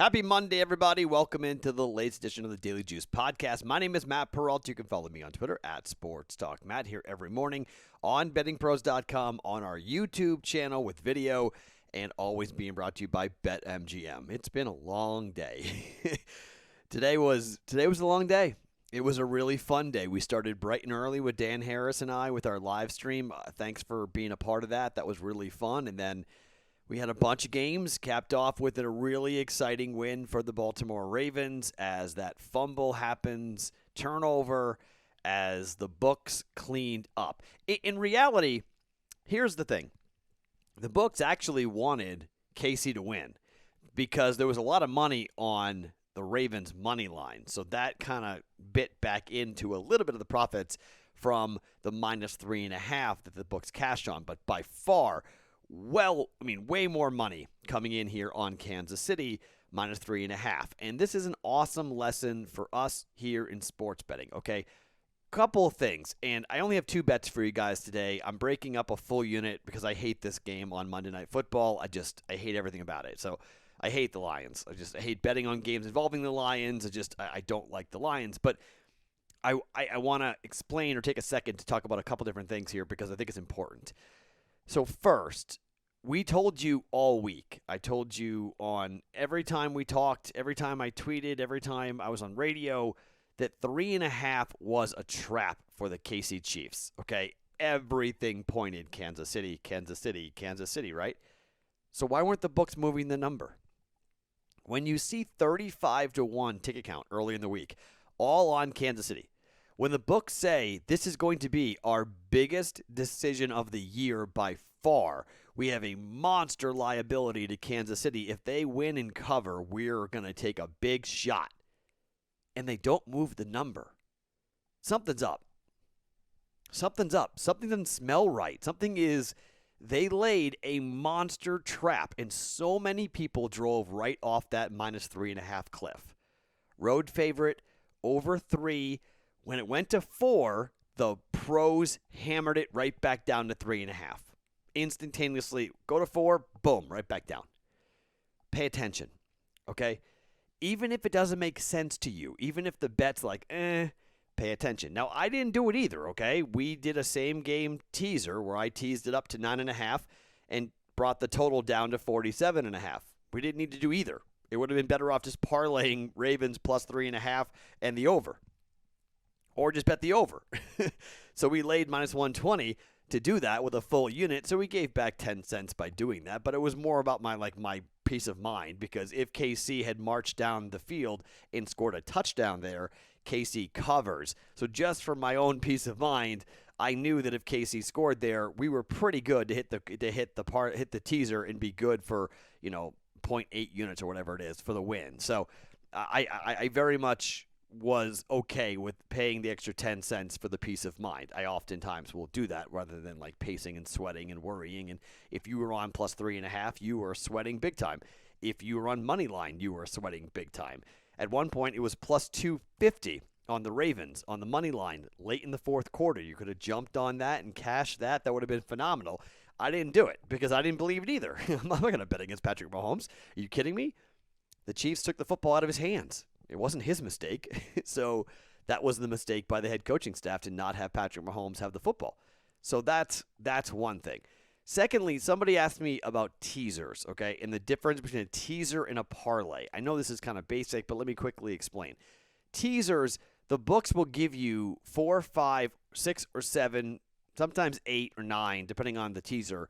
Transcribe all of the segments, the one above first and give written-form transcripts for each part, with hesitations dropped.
Happy Monday, everybody. Welcome into the latest edition of the Daily Juice podcast. My name is Matt Perrault. You can follow me on Twitter at Sports Talk Matt, here every morning on BettingPros.com, on our YouTube channel with video, and always being brought to you by BetMGM. It's been a long day. Today was a long day. It was a really fun day. We started bright and early with Dan Harris and I with our live stream. Thanks for being a part of that. That was really fun. And then we had a bunch of games, capped off with a really exciting win for the Baltimore Ravens as that fumble happens, turnover, as the books cleaned up. In reality, here's the thing. The books actually wanted KC to win because there was a lot of money on the Ravens' money line. So that kind of bit back into a little bit of the profits from the -3.5 that the books cashed on. But by far, way more money coming in here on Kansas City, -3.5. And this is an awesome lesson for us here in sports betting, okay? Couple of things, and I only have 2 bets for you guys today. I'm breaking up a full unit because I hate this game on Monday Night Football. I hate everything about it. So I hate the Lions. I hate betting on games involving the Lions. I don't like the Lions. But I want to explain or take a second to talk about a couple different things here because I think it's important. So first, we told you all week. I told you on every time we talked, every time I tweeted, every time I was on radio, that 3.5 was a trap for the KC Chiefs. Okay, everything pointed Kansas City, Kansas City, Kansas City, right? So why weren't the books moving the number? When you see 35-1 ticket count early in the week, all on Kansas City, when the books say this is going to be our biggest decision of the year by far, we have a monster liability to Kansas City. If they win and cover, we're going to take a big shot. And they don't move the number. Something's up. Something's up. Something doesn't smell right. They laid a monster trap, and so many people drove right off that -3.5 cliff. Road favorite, over 3. When it went to 4, the pros hammered it right back down to 3.5. Instantaneously, go to 4, boom, right back down. Pay attention, okay? Even if it doesn't make sense to you, even if the bet's like, pay attention. Now, I didn't do it either, okay? We did a same-game teaser where I teased it up to 9.5 and brought the total down to 47.5. We didn't need to do either. It would have been better off just parlaying Ravens plus 3.5 and the over. Or just bet the over. So we laid -120 to do that with a full unit, so we gave back 10 cents by doing that, but it was more about my peace of mind, because if KC had marched down the field and scored a touchdown there, KC covers. So just for my own peace of mind, I knew that if KC scored there, we were pretty good to hit the teaser and be good for 0.8 units or whatever it is for the win. So I very much was okay with paying the extra 10 cents for the peace of mind. I oftentimes will do that rather than pacing and sweating and worrying. And if you were on plus 3.5, you were sweating big time. If you were on money line, you were sweating big time. At one point, it was plus 250 on the Ravens on the money line late in the fourth quarter. You could have jumped on that and cashed that. That would have been phenomenal. I didn't do it because I didn't believe it either. I'm not going to bet against Patrick Mahomes. Are you kidding me? The Chiefs took the football out of his hands. It wasn't his mistake. So that was the mistake by the head coaching staff to not have Patrick Mahomes have the football. So that's one thing. Secondly, somebody asked me about teasers, okay, and the difference between a teaser and a parlay. I know this is kind of basic, but let me quickly explain. Teasers, the books will give you 4, 5, 6, or 7, sometimes 8 or 9, depending on the teaser,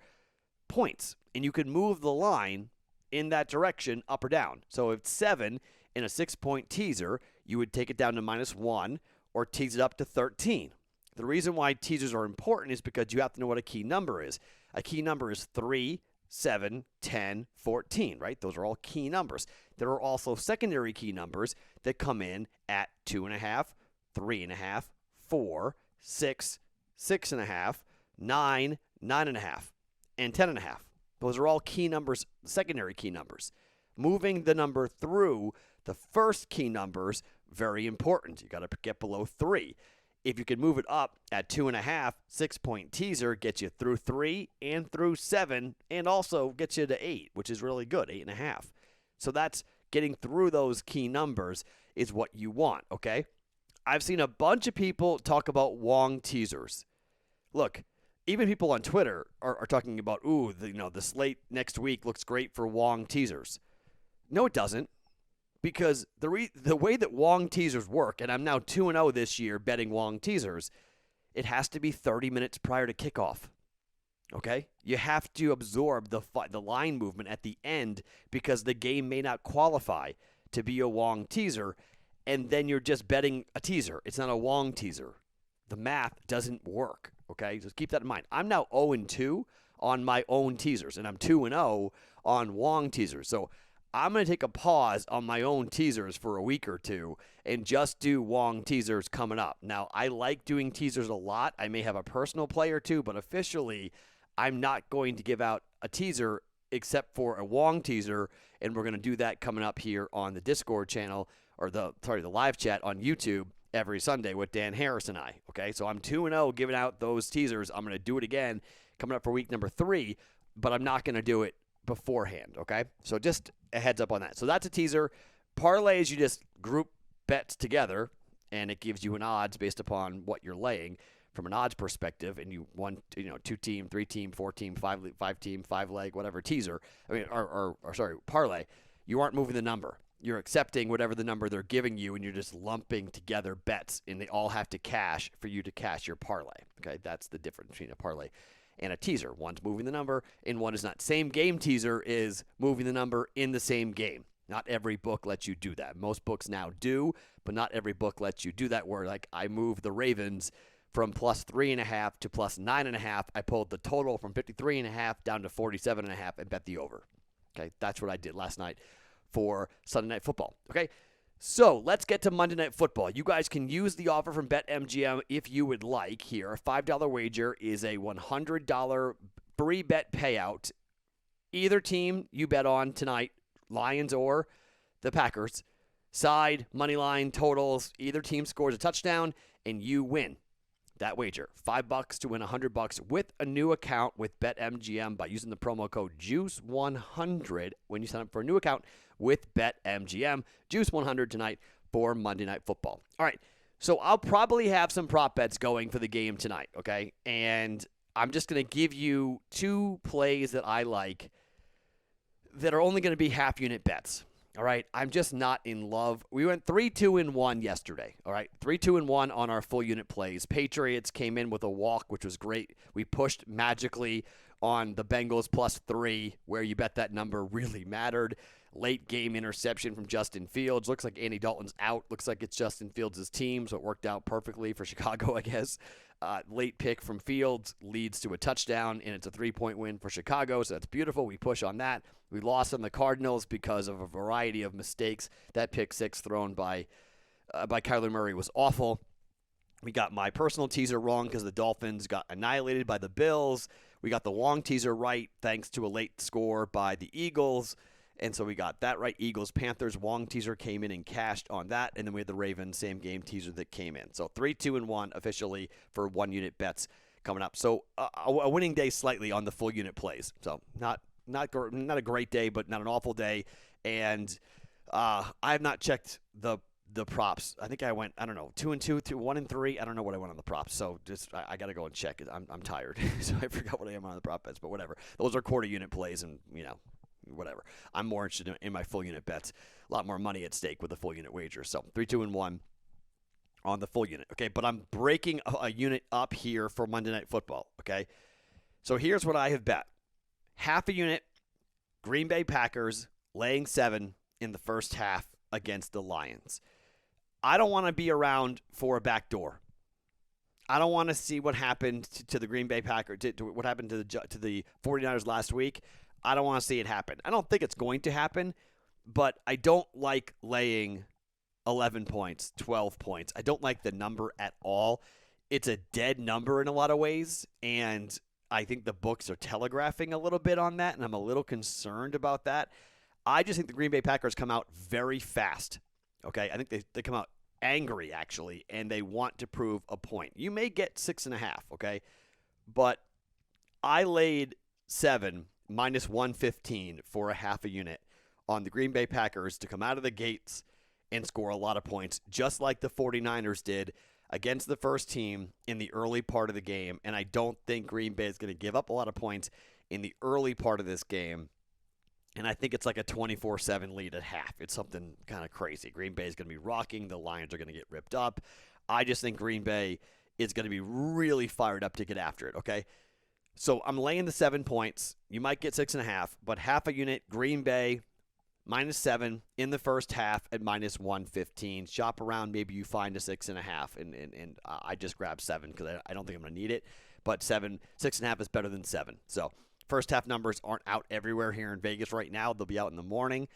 points. And you can move the line in that direction up or down. So if it's 7 in a 6-point teaser, you would take it down to -1 or tease it up to 13. The reason why teasers are important is because you have to know what a key number is. A key number is 3, 7, 10, 14, right? Those are all key numbers. There are also secondary key numbers that come in at 2.5, 3.5, 4, 6, 6.5, 9, 9.5, and 10.5. Those are all key numbers, secondary key numbers. Moving the number through the first key numbers, very important. You got to get below 3. If you can move it up at 2.5, 6-point teaser gets you through 3 and through 7, and also gets you to 8, which is really good, 8.5. So that's getting through those key numbers is what you want, okay? I've seen a bunch of people talk about Wong teasers. Look, even people on Twitter are talking about, the slate next week looks great for Wong teasers. No, it doesn't. Because the way that Wong teasers work, and I'm now 2-0 this year betting Wong teasers, it has to be 30 minutes prior to kickoff. Okay? You have to absorb the line movement at the end because the game may not qualify to be a Wong teaser, and then you're just betting a teaser. It's not a Wong teaser. The math doesn't work. Okay? Just keep that in mind. I'm now 0-2 on my own teasers, and I'm 2-0 on Wong teasers. So I'm going to take a pause on my own teasers for a week or two and just do Wong teasers coming up. Now, I like doing teasers a lot. I may have a personal play or two, but officially, I'm not going to give out a teaser except for a Wong teaser, and we're going to do that coming up here on the Discord channel, or the live chat on YouTube every Sunday with Dan Harris and I. Okay, so I'm 2-0 giving out those teasers. I'm going to do it again coming up for week number 3, but I'm not going to do it beforehand, okay? So just a heads up on that. So that's a teaser. Parlays, you just group bets together, and it gives you an odds based upon what you're laying from an odds perspective, and you want, 2-team, 3-team, 4-team, 5-team, 5-leg, whatever teaser. Parlay. You aren't moving the number. You're accepting whatever the number they're giving you, and you're just lumping together bets, and they all have to cash for you to cash your parlay. Okay, that's the difference between a parlay and a teaser. One's moving the number, and one is not. Same game teaser is moving the number in the same game. Not every book lets you do that. Most books now do, but not every book lets you do that, where like I moved the Ravens from plus 3.5 to plus 9.5. I pulled the total from 53.5 down to 47.5 and bet the over. Okay, that's what I did last night for Sunday Night Football. Okay, so let's get to Monday Night Football. You guys can use the offer from BetMGM if you would like here. A $5 wager is a $100 free bet payout. Either team you bet on tonight, Lions or the Packers, side, money line, totals, either team scores a touchdown, and you win that wager. $5 to win $100 with a new account with BetMGM by using the promo code JUICE100 when you sign up for a new account with BetMGM. JUICE100 tonight for Monday Night Football. All right, so I'll probably have some prop bets going for the game tonight, okay? And I'm just going to give you 2 plays that I like that are only going to be half-unit bets. All right, I'm just not in love. We went 3-2-1 yesterday. All right, 3-2-1 on our full unit plays. Patriots came in with a walk, which was great. We pushed magically on the Bengals +3, where you bet that number really mattered. Late game interception from Justin Fields. Looks like Andy Dalton's out. Looks like it's Justin Fields' team, so it worked out perfectly for Chicago, I guess. Late pick from Fields leads to a touchdown, and it's a 3-point win for Chicago, so that's beautiful. We push on that. We lost on the Cardinals because of a variety of mistakes. That pick 6 thrown by Kyler Murray was awful. We got my personal teaser wrong because the Dolphins got annihilated by the Bills. We got the Wong teaser right thanks to a late score by the Eagles. And so we got that right. Eagles, Panthers, Wong teaser came in and cashed on that. And then we had the Ravens, same game teaser that came in. So 3-2-1 officially for 1-unit bets coming up. So a winning day slightly on the full unit plays. So not a great day, but not an awful day. And I have not checked the props. I think I went, 2-2, 1-3. I don't know what I went on the props. So just I got to go and check. I'm tired. So I forgot what I am on the prop bets, but whatever. Those are quarter unit plays, and whatever. I'm more interested in my full unit bets. A lot more money at stake with a full unit wager. So 3-2-1 on the full unit. Okay, but I'm breaking a unit up here for Monday Night Football. Okay, so here's what I have bet. Half a unit, Green Bay Packers laying 7 in the first half against the Lions. I don't want to be around for a backdoor. I don't want to see what happened to the Green Bay Packers, to what happened to the 49ers last week. I don't want to see it happen. I don't think it's going to happen, but I don't like laying 11 points, 12 points. I don't like the number at all. It's a dead number in a lot of ways, and I think the books are telegraphing a little bit on that, and I'm a little concerned about that. I just think the Green Bay Packers come out very fast. Okay, I think they come out angry, actually, and they want to prove a point. You may get 6.5, okay? But I laid 7 minus 115 for a half a unit on the Green Bay Packers to come out of the gates and score a lot of points, just like the 49ers did against the first team in the early part of the game. And I don't think Green Bay is going to give up a lot of points in the early part of this game. And I think it's like a 24-7 lead at half. It's something kind of crazy. Green Bay is going to be rocking. The Lions are going to get ripped up. I just think Green Bay is going to be really fired up to get after it, okay? So I'm laying the 7 points. You might get 6.5, but half a unit, Green Bay, -7 in the first half at -115. Shop around, maybe you find a 6.5, and I just grabbed 7 because I don't think I'm going to need it. But 6.5 is better than 7. So first half numbers aren't out everywhere here in Vegas right now. They'll be out in the morning,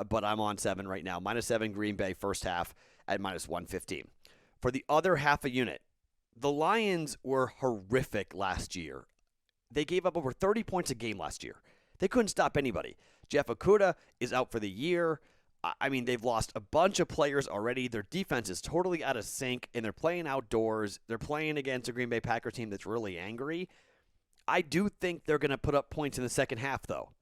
but I'm on 7 right now. -7 Green Bay first half at -115. For the other half a unit, the Lions were horrific last year. They gave up over 30 points a game last year. They couldn't stop anybody. Jeff Okudah is out for the year. I mean, they've lost a bunch of players already. Their defense is totally out of sync, and they're playing outdoors. They're playing against a Green Bay Packers team that's really angry. I do think they're going to put up points in the second half, though.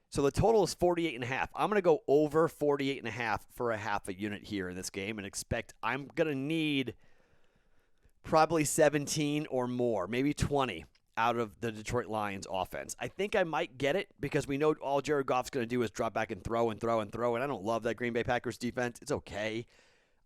So the total is 48.5. I'm going to go over 48.5 for a half a unit here in this game and expect I'm going to need probably 17 or more, maybe 20 out of the Detroit Lions offense. I think I might get it because we know all Jared Goff's going to do is drop back and throw and throw and throw, and I don't love that Green Bay Packers defense. It's okay.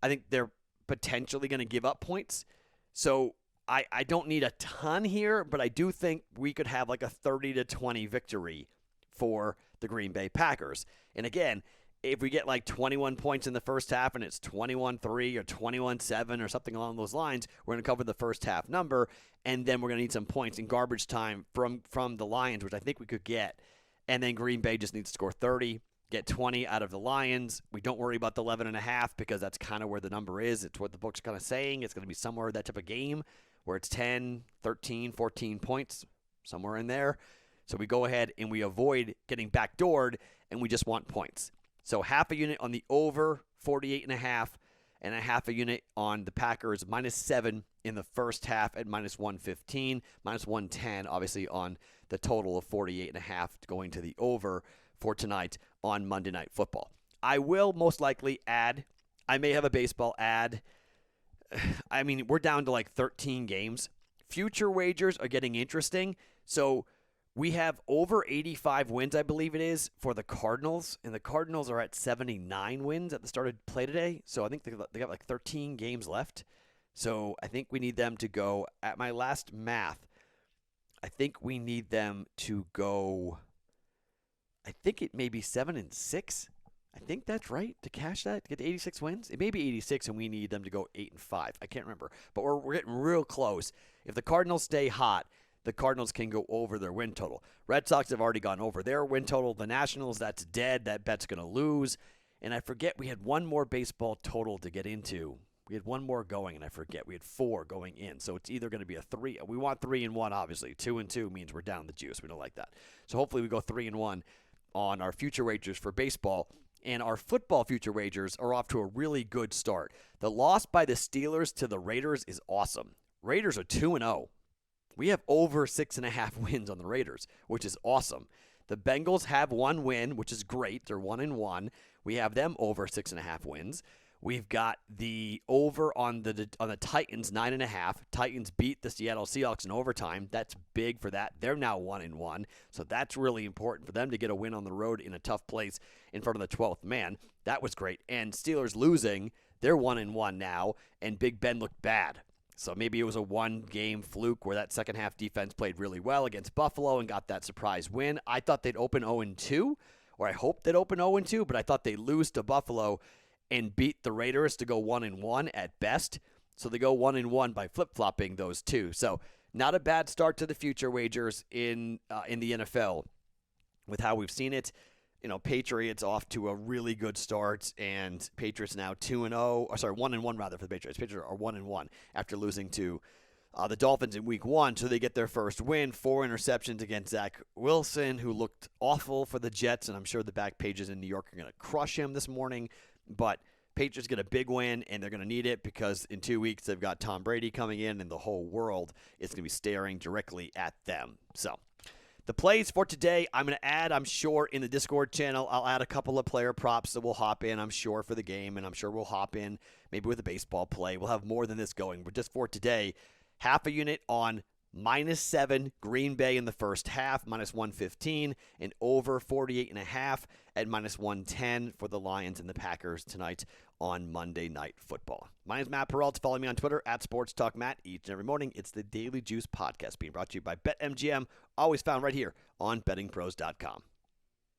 I think they're potentially going to give up points. So I don't need a ton here, but I do think we could have like a 30-20 victory for the Green Bay Packers. And again, if we get like 21 points in the first half and it's 21-3 or 21-7 or something along those lines, we're going to cover the first half number, and then we're going to need some points in garbage time from the Lions, which I think we could get. And then Green Bay just needs to score 30, get 20 out of the Lions. We don't worry about the 11.5 because that's kind of where the number is. It's what the book's kind of saying. It's going to be somewhere that type of game where it's 10, 13, 14 points, somewhere in there. So we go ahead and we avoid getting backdoored, and we just want points. So half a unit on the over 48.5 and a half a unit on the Packers -7 in the first half at -115, -110 obviously on the total of 48.5 going to the over for tonight on Monday Night Football. I will most likely add, I may have a baseball ad. I mean, we're down to like 13 games. Future wagers are getting interesting. So we have over 85 wins, I believe it is, for the Cardinals. And the Cardinals are at 79 wins at the start of play today. So I think they got like 13 games left. So I think we need them to go, at my last math, I think we need them to go, I think it may be 7-6. I think that's right to cash that, to get to 86 wins. It may be 86, and we need them to go 8-5. I can't remember, but we're getting real close. If the Cardinals stay hot, the Cardinals can go over their win total. Red Sox have already gone over their win total. The Nationals, that's dead. That bet's going to lose. And I forget we had one more baseball total to get into. We had one more going, and I forget. We had 4 going in. So it's either going to be a 3. We want 3-1, obviously. 2-2 means we're down the juice. We don't like that. So hopefully we go 3-1 on our future wagers for baseball. And our football future wagers are off to a really good start. The loss by the Steelers to the Raiders is awesome. Raiders are 2-0. We have over 6.5 wins on the Raiders, which is awesome. The Bengals have 1 win, which is great. They're 1-1. We have them over 6.5 wins. We've got the over on the Titans, 9.5. Titans beat the Seattle Seahawks in overtime. That's big for that. They're now 1-1. So that's really important for them to get a win on the road in a tough place in front of the 12th man. That was great. And Steelers losing, they're 1-1 now, and Big Ben looked bad. So maybe it was a one-game fluke where that second-half defense played really well against Buffalo and got that surprise win. I thought they'd open 0-2, or I hoped they'd open 0-2, but I thought they'd lose to Buffalo and beat the Raiders to go 1-1 at best. So they go 1-1 by flip-flopping those two. So not a bad start to the future wagers in the NFL with how we've seen it. You know, Patriots off to a really good start, and Patriots now 1-1 rather for the Patriots. Patriots are 1-1 after losing to the Dolphins in week 1, so they get their first win. 4 interceptions against Zach Wilson, who looked awful for the Jets, and I'm sure the back pages in New York are going to crush him this morning. But Patriots get a big win, and they're going to need it because in 2 weeks they've got Tom Brady coming in, and the whole world is going to be staring directly at them. So The plays for today, I'm going to add, I'm sure, in the Discord channel, I'll add a couple of player props that will hop in, I'm sure, for the game, and I'm sure we'll hop in maybe with a baseball play. We'll have more than this going, but just for today, half a unit on -7 Green Bay in the first half, -115, and over 48.5 at -110 for the Lions and the Packers tonight on Monday Night Football. My name is Matt Perrault. Follow me on Twitter at SportsTalkMatt each and every morning. It's the Daily Juice Podcast being brought to you by BetMGM, always found right here on BettingPros.com.